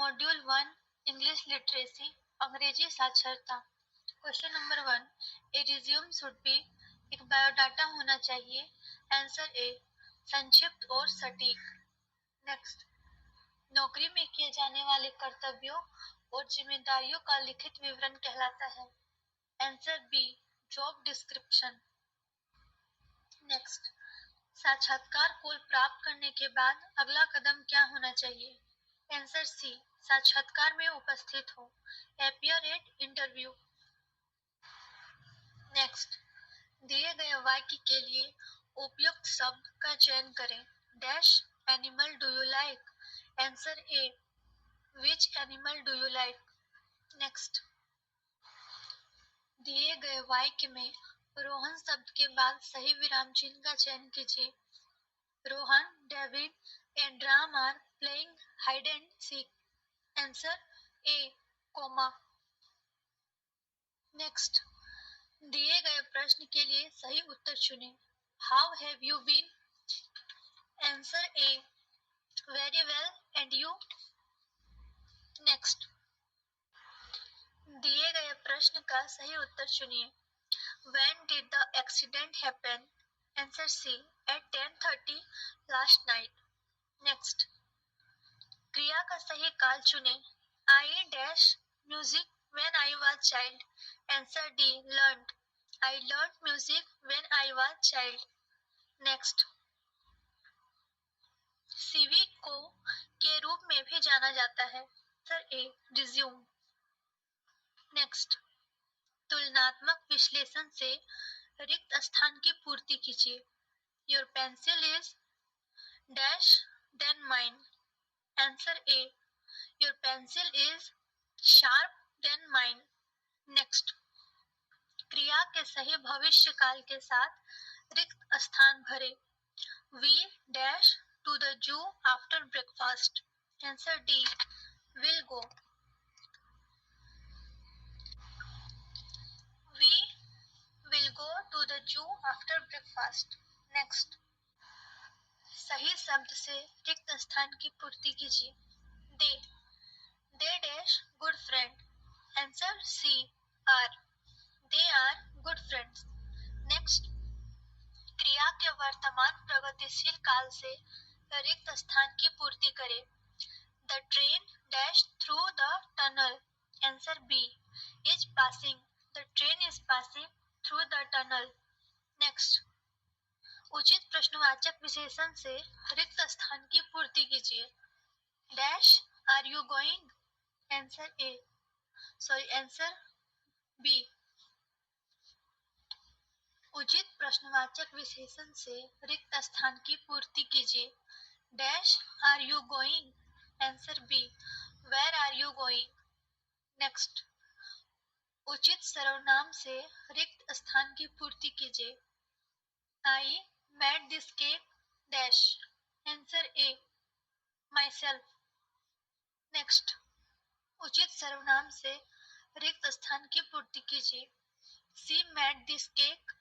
Module 1 English literacy अंग्रेजी साक्षरता। Question number 1, A resume should be, एक बायोडाटा होना चाहिए। आंसर ए, संक्षिप्त और सटीक। नेक्स्ट, नौकरी में किए जाने वाले कर्तव्यों और जिम्मेदारियों का लिखित विवरण कहलाता है। Answer B, job description. Next, साक्षात्कार को प्राप्त करने के बाद अगला कदम क्या होना चाहिए? आंसर सी, साक्षात्कार में उपस्थित हो, अपीयर एट इंटरव्यू। नेक्स्ट, दिए गए वाक्य के लिए उपयुक्त शब्द का चयन करें। Dash animal do you like? Answer A, which animal do you like? Next, दिए गए वाक्य में रोहन शब्द के बाद सही विराम चिन्ह का चयन कीजिए। Rohan, David and Ram are playing hide and seek. Answer A, comma. Next, दिए गए प्रश्न के लिए सही उत्तर चुनें। How have you been? Answer A, very well and you? Next, दिए गए प्रश्न का सही उत्तर चुनिए। When did the accident happen? Answer C, at 10:30 last night. Next, क्रिया का सही काल चुनें। I dash music when I was child. Answer D, learned. I learned music when I was child. Next, CV को के रूप में भी जाना जाता है। आंसर ए, रिज्यूम। नेक्स्ट, तुलनात्मक विश्लेषण से रिक्त स्थान की पूर्ति कीजिए। Your pencil is dash then mine. Answer A, your pencil is sharp then mine. Next, क्रिया के सही भविष्य काल के साथ रिक्त स्थान भरे। We dash to the zoo after breakfast. Answer D, will go. We will go to the zoo after breakfast. Next, सही शब्द से रिक्त स्थान की पूर्ति कीजिए। They dash good friend. Answer C, are. They are good friends. Next, क्रिया के वर्तमान प्रगतिशील काल से रिक्त स्थान की पूर्ति करें। The train dash through the tunnel. Answer B, is passing. The train is passing through the tunnel. Next, उचित प्रश्नवाचक विशेषण से रिक्त स्थान की पूर्ति कीजिए। Dash are you going? Answer A, answer B. उचित प्रश्नवाचक विशेषण से रिक्त स्थान की पूर्ति कीजिए। Dash are you going? Answer B, where are you going? Next, उचित सर्वनाम से रिक्त स्थान की पूर्ति कीजिए। I made this cake dash. Answer A, myself. Next, उचित सर्वनाम से रिक्त स्थान की पूर्ति कीजिए। She made this cake.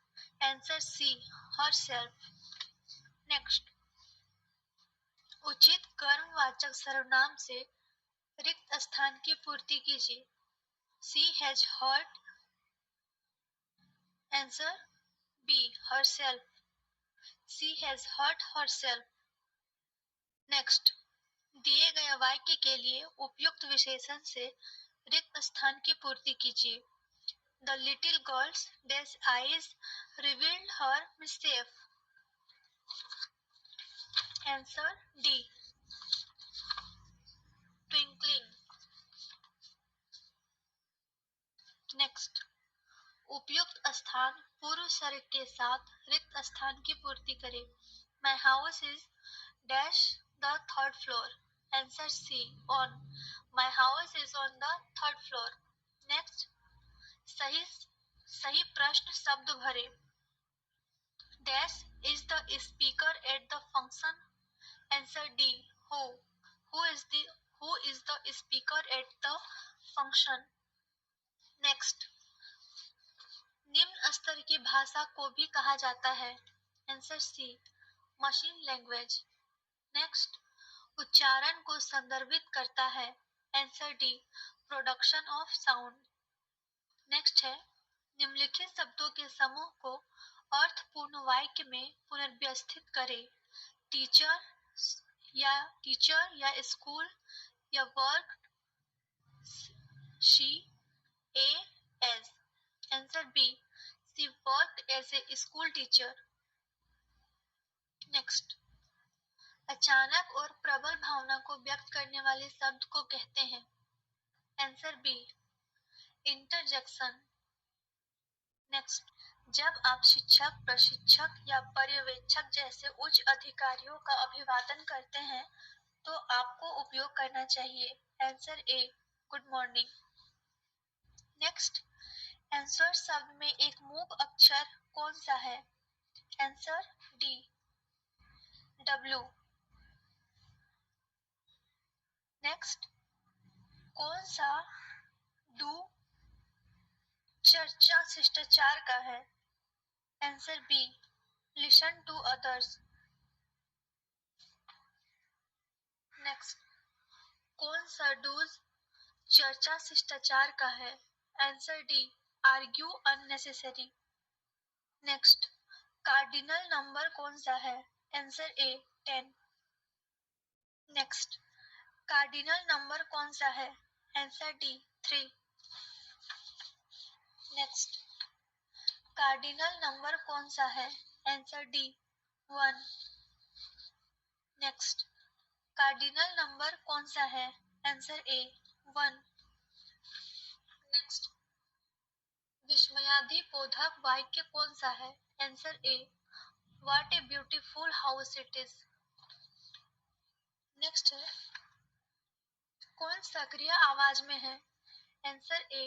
Answer C, herself. Next, उचित कर्मवाचक सर्वनाम से रिक्त स्थान की पूर्ति कीजिए। She has hurt. Answer B, herself. She has hurt herself. Next, दिए गए वाक्य के लिए उपयुक्त विशेषण से रिक्त स्थान की पूर्ति कीजिए। The little girls dash eyes revealed her mistake. Answer D, twinkling. Next, उपयुक्त स्थान पूर्व सर्ग के साथ रिक्त स्थान की पूर्ति करें। My house is dash the third floor. Answer C, on. My house is on the third floor. Next, सही प्रश्न शब्द भरे। Dash is the speaker at the function. Answer D, who is the speaker at the function. Next, निम्न स्तर की भाषा को भी कहा जाता है। Answer C, machine language. Next, उच्चारण को संदर्भित करता है। Answer D, production of sound. Next है, निम्नलिखित शब्दों के समूह को अर्थपूर्ण वाक्य में पुनर्व्यवस्थित करें। टीचर या स्कूल या work she a as. Answer B, she worked as a school teacher. Next, अचानक और प्रबल भावना को व्यक्त करने वाले शब्द को कहते हैं। Answer B, interjection. नेक्स्ट, जब आप शिक्षक, प्रशिक्षक या पर्यवेक्षक जैसे उच्च अधिकारियों का अभिवादन करते हैं तो आपको उपयोग करना चाहिए। Answer A, good morning. Next, answer शब्द में एक मूक अक्षर कौन सा है? Answer D, W. नेक्स्ट, कौन सा डू चर्चा शिष्टाचार का है? Answer B, listen to others. Next, कौन सा डूज चर्चा शिष्टाचार का है? Answer D, argue unnecessary. Next, cardinal number कौन सा है? Answer A, 10। Next, cardinal number कौन सा है? Answer D, 3। Next, cardinal number कौन सा है? Answer D, 1। Next, cardinal number कौन सा है? आंसर ए, 1। नेक्स्ट, विस्मयादिबोधक वाक्य कौन सा है? Answer A, what a beautiful house it is. Next है, कौन सक्रिय आवाज में है? Answer A,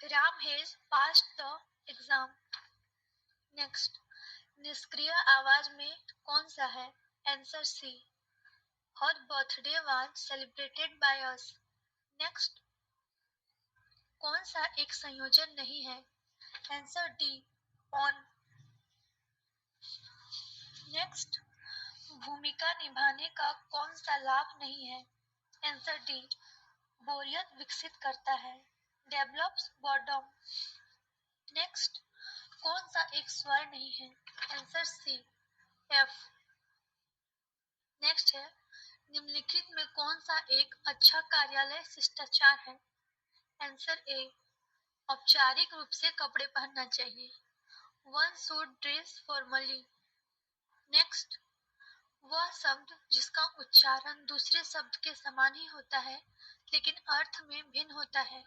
Ram has passed the exam. Next, निष्क्रिय आवाज में कौन सा है? Answer C, her birthday was celebrated by us. Next, कौन सा एक संयोजन नहीं है? Answer D, on. नेक्स्ट, भूमिका निभाने का कौन सा लाभ नहीं है? आंसर डी, बोरियत विकसित करता है, डेवलप्स बॉर्डम। नेक्स्ट, कौन सा एक स्वर नहीं है? आंसर सी, एफ। नेक्स्ट है, निम्नलिखित में कौन सा एक अच्छा कार्यालय शिष्टाचार है? आंसर ए, औपचारिक रूप से कपड़े पहनना चाहिए, one should dress formally. Next, वह शब्द जिसका उच्चारण दूसरे शब्द के समान ही होता है लेकिन अर्थ में भिन्न होता है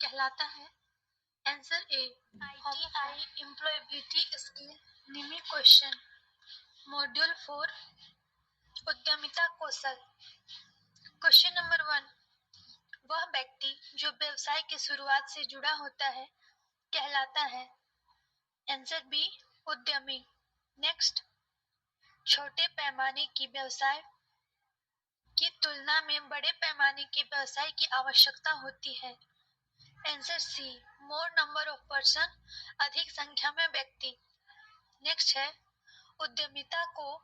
कहलाता है। आंसर ए, ITI employability skill NIMI question. Module 4, उद्यमिता कौशल। क्वेश्चन नंबर 1, वह व्यक्ति जो व्यवसाय की शुरुआत से जुड़ा होता है कहलाता है। आंसर बी, उद्यमी। नेक्स्ट, छोटे पैमाने की व्यवसाय की तुलना में बड़े पैमाने के व्यवसाय की आवश्यकता होती है। Answer C, more number of person, अधिक संख्या में व्यक्ति। नेक्स्ट है, उद्यमिता को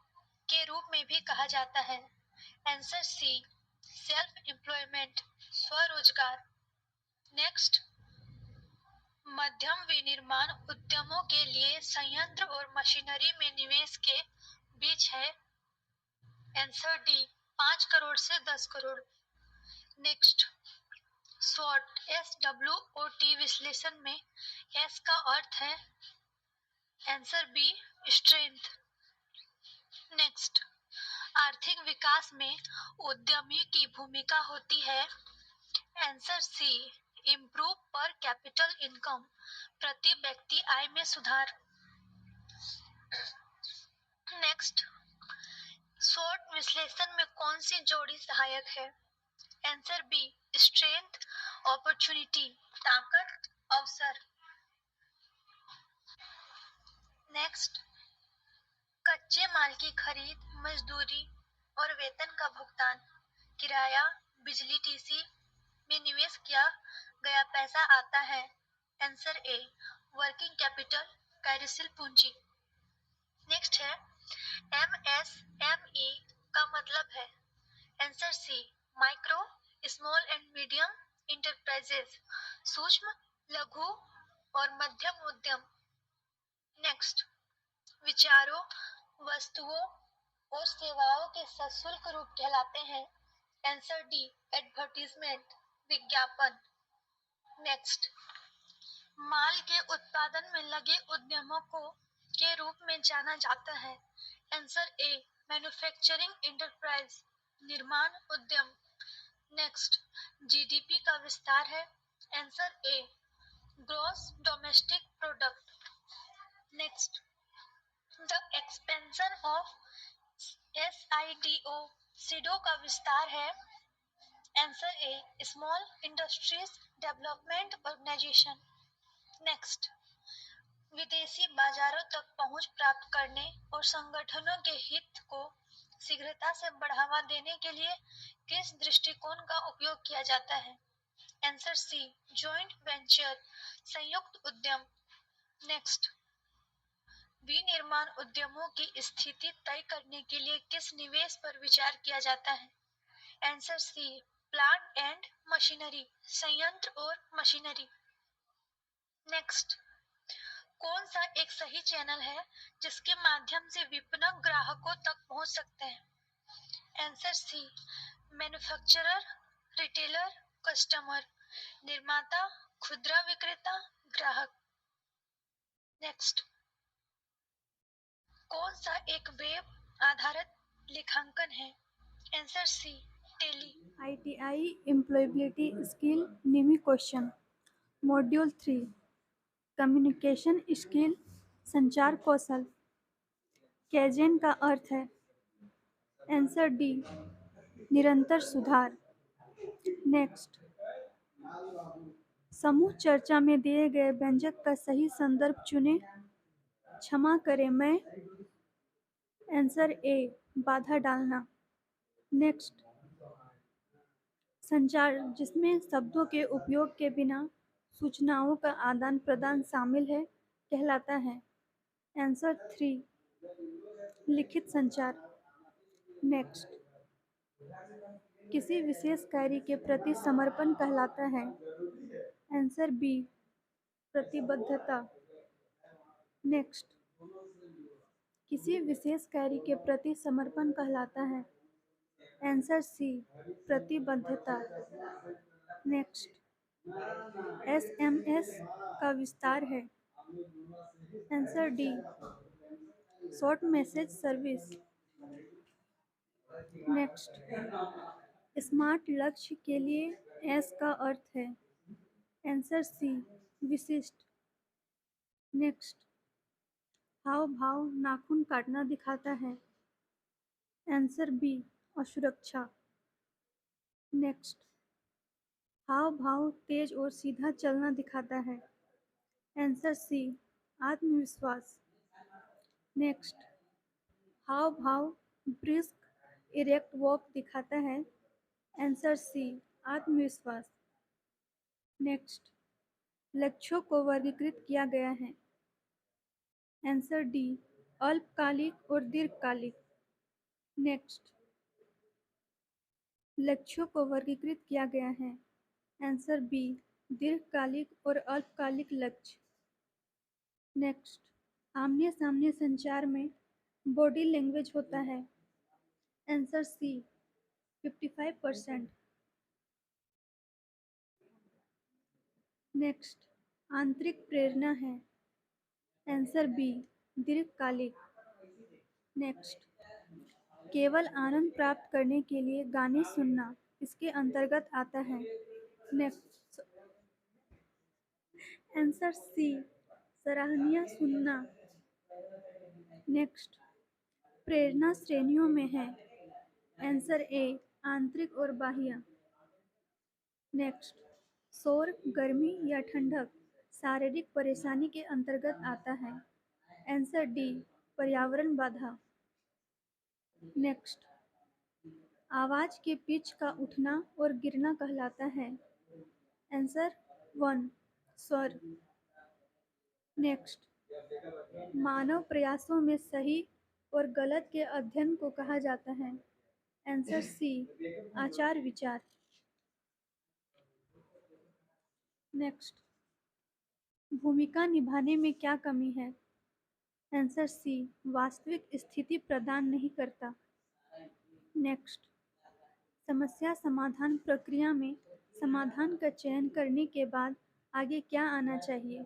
के रूप में भी कहा जाता है। आंसर सी, सेल्फ एम्प्लॉयमेंट, स्वरोजगार। नेक्स्ट, मध्यम विनिर्माण उद्यमों के लिए संयंत्र और मशीनरी में निवेश के बीच है। आंसर डी, 5 करोड़ से 10 करोड़। नेक्स्ट, स्वॉट SWOT विश्लेषण में एस का अर्थ है। Answer B, strength. नेक्स्ट, आर्थिक विकास में उद्यमी की भूमिका होती है। आंसर सी, इम्प्रूव पर कैपिटल इनकम, प्रति व्यक्ति आय में सुधार। नेक्स्ट, स्वॉट विश्लेषण में कौन सी जोड़ी सहायक है? आंसर बी, स्ट्रेंथ, अपॉर्चुनिटी, ताकत, अवसर। नेक्स्ट, कच्चे माल की खरीद, मजदूरी और वेतन का भुगतान, किराया, बिजली, टीसी में निवेश किया गया पैसा आता है। आंसर ए, वर्किंग कैपिटल, कार्यशील पूंजी। नेक्स्ट है, MSME का मतलब है। Answer C, micro small and medium enterprises, सूक्ष्म, लघु और मध्यम उद्यम। नेक्स्ट, विचारों, वस्तुओं और सेवाओं के सशुल्क रूप कहलाते हैं। आंसर डी, एडवर्टीजमेंट, विज्ञापन। नेक्स्ट, माल के उत्पादन में लगे उद्यमों को के रूप में जाना जाता है। आंसर ए, मैन्युफैक्चरिंग इंटरप्राइज, निर्माण उद्यम। नेक्स्ट, जीडीपी का विस्तार है। Answer A, gross domestic product. Next, the expansion of SIDO, SIDO का विस्तार है। Answer A, small industries development organisation. Next, विदेशी बाजारों तक पहुंच प्राप्त करने और संगठनों के हित को शीघ्रता से बढ़ावा देने के लिए किस दृष्टिकोण का उपयोग किया जाता है? आंसर सी, जॉइंट वेंचर, संयुक्त उद्यम। नेक्स्ट, विनिर्माण उद्यमों की स्थिति तय करने के लिए किस निवेश पर विचार किया जाता है? Answer C, plant and machinery, संयंत्र और मशीनरी। नेक्स्ट, कौन सा एक सही चैनल है जिसके माध्यम से विपणक ग्राहकों तक पहुंच सकते हैं? Answer C, manufacturer, retailer, customer, निर्माता, खुदरा विक्रेता, ग्राहक। नेक्स्ट, कौन सा एक वेब आधारित लेखांकन है? Answer C, Tally. ITI employability skill NIMI question. Module 3 communication skill, संचार कौशल। कैजेन का अर्थ है। आंसर डी, निरंतर सुधार। नेक्स्ट, समूह चर्चा में दिए गए व्यंजक का सही संदर्भ चुनें। क्षमा करें, मैं। आंसर ए, बाधा डालना। नेक्स्ट, संचार जिसमें शब्दों के उपयोग के बिना सूचनाओं का आदान प्रदान शामिल है कहलाता है। आंसर 3, लिखित संचार। नेक्स्ट, किसी विशेष कार्य के प्रति समर्पण कहलाता है। आंसर बी, प्रतिबद्धता। नेक्स्ट, किसी विशेष कार्य के प्रति समर्पण कहलाता है। आंसर सी, प्रतिबद्धता। नेक्स्ट, SMS का विस्तार है। Answer D, short message service. Next, smart लक्ष्य के लिए एस का अर्थ है। आंसर सी, विशिष्ट। नेक्स्ट, हाव भाव नाखून काटना दिखाता है। आंसर बी, असुरक्षा। नेक्स्ट, हाव भाव तेज और सीधा चलना दिखाता है। आंसर सी, आत्मविश्वास। नेक्स्ट, हाव भाव ब्रिस्क इरेक्ट वॉक दिखाता है। आंसर सी, आत्मविश्वास। नेक्स्ट, लक्ष्यों को वर्गीकृत किया गया है। आंसर डी, अल्पकालिक और दीर्घकालिक। नेक्स्ट, लक्ष्यों को वर्गीकृत किया गया है। आंसर बी, दीर्घकालिक और अल्पकालिक लक्ष्य। नेक्स्ट, आमने सामने संचार में बॉडी लैंग्वेज होता है। आंसर सी, 55%। नेक्स्ट, आंतरिक प्रेरणा है। आंसर बी, दीर्घकालिक। नेक्स्ट, केवल आनंद प्राप्त करने के लिए गाने सुनना इसके अंतर्गत आता है। नेक्स्ट, आंसर सी, सराहनीय सुनना। नेक्स्ट, प्रेरणा श्रेणियों में है। आंसर ए, आंतरिक और बाह्य। नेक्स्ट, शोर, गर्मी या ठंडक शारीरिक परेशानी के अंतर्गत आता है। आंसर डी, पर्यावरण बाधा। नेक्स्ट, आवाज के पिच का उठना और गिरना कहलाता है। आंसर 1, स्वर। नेक्स्ट, मानव प्रयासों में सही और गलत के अध्ययन को कहा जाता है। आंसर सी, आचार विचार। नेक्स्ट, भूमिका निभाने में क्या कमी है? आंसर सी, वास्तविक स्थिति प्रदान नहीं करता। नेक्स्ट, समस्या समाधान प्रक्रिया में समाधान का चयन करने के बाद आगे क्या आना चाहिए?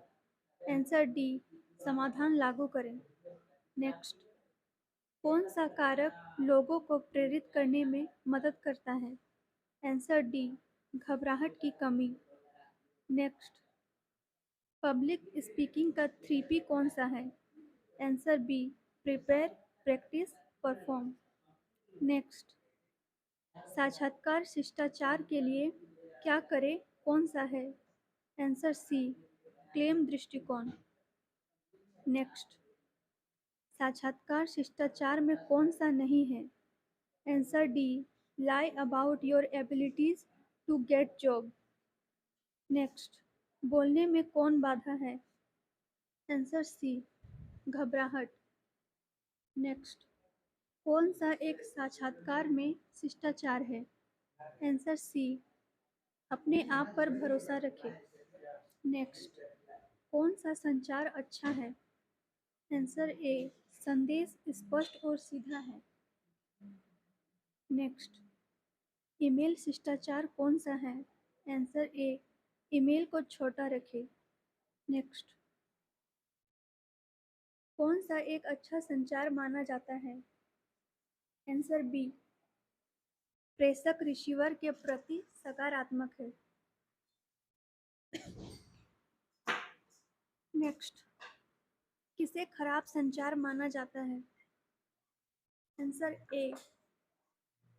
आंसर डी, समाधान लागू करें। नेक्स्ट, कौन सा कारक लोगों को प्रेरित करने में मदद करता है? आंसर डी, घबराहट की कमी। नेक्स्ट, पब्लिक स्पीकिंग का 3P कौन सा है? Answer B, prepare, practice, perform. Next, साक्षात्कार शिष्टाचार के लिए क्या करें कौन सा है? आंसर सी, क्लेम दृष्टिकोण। नेक्स्ट, साक्षात्कार शिष्टाचार में कौन सा नहीं है? Answer D, lie about your abilities to get job. Next, बोलने में कौन बाधा है? आंसर सी, घबराहट। नेक्स्ट, कौन सा एक साक्षात्कार में शिष्टाचार है? आंसर सी, अपने आप पर भरोसा रखें। नेक्स्ट, कौन सा संचार अच्छा है? आंसर ए, संदेश स्पष्ट और सीधा है। नेक्स्ट, ईमेल शिष्टाचार कौन सा है? आंसर ए, ईमेल को छोटा रखें। नेक्स्ट, कौन सा एक अच्छा संचार माना जाता है? आंसर बी, प्रेषक रिसीवर के प्रति सकारात्मक है। नेक्स्ट, किसे खराब संचार माना जाता है? आंसर ए,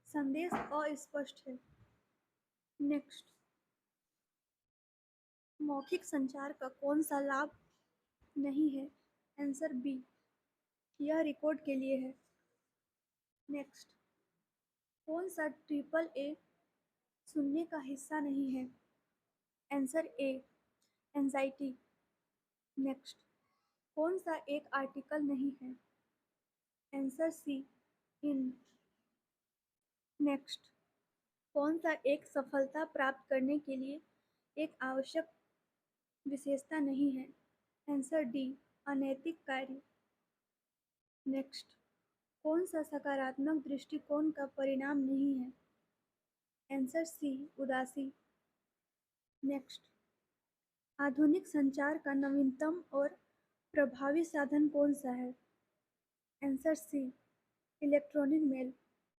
संदेश अस्पष्ट है। नेक्स्ट, मौखिक संचार का कौन सा लाभ नहीं है? आंसर बी, यह रिकॉर्ड के लिए है। नेक्स्ट, कौन सा ट्रिपल ए सुनने का हिस्सा नहीं है? आंसर ए, एंजाइटी। नेक्स्ट, कौन सा एक आर्टिकल नहीं है? आंसर सी, इन। नेक्स्ट, कौन सा एक सफलता प्राप्त करने के लिए एक आवश्यक विशेषता नहीं है? आंसर डी, अनैतिक कार्य। नेक्स्ट, कौन सा सकारात्मक दृष्टिकोण का परिणाम नहीं है? आंसर सी, उदासी। नेक्स्ट, आधुनिक संचार का नवीनतम और प्रभावी साधन कौन सा है? Answer C, electronic mail.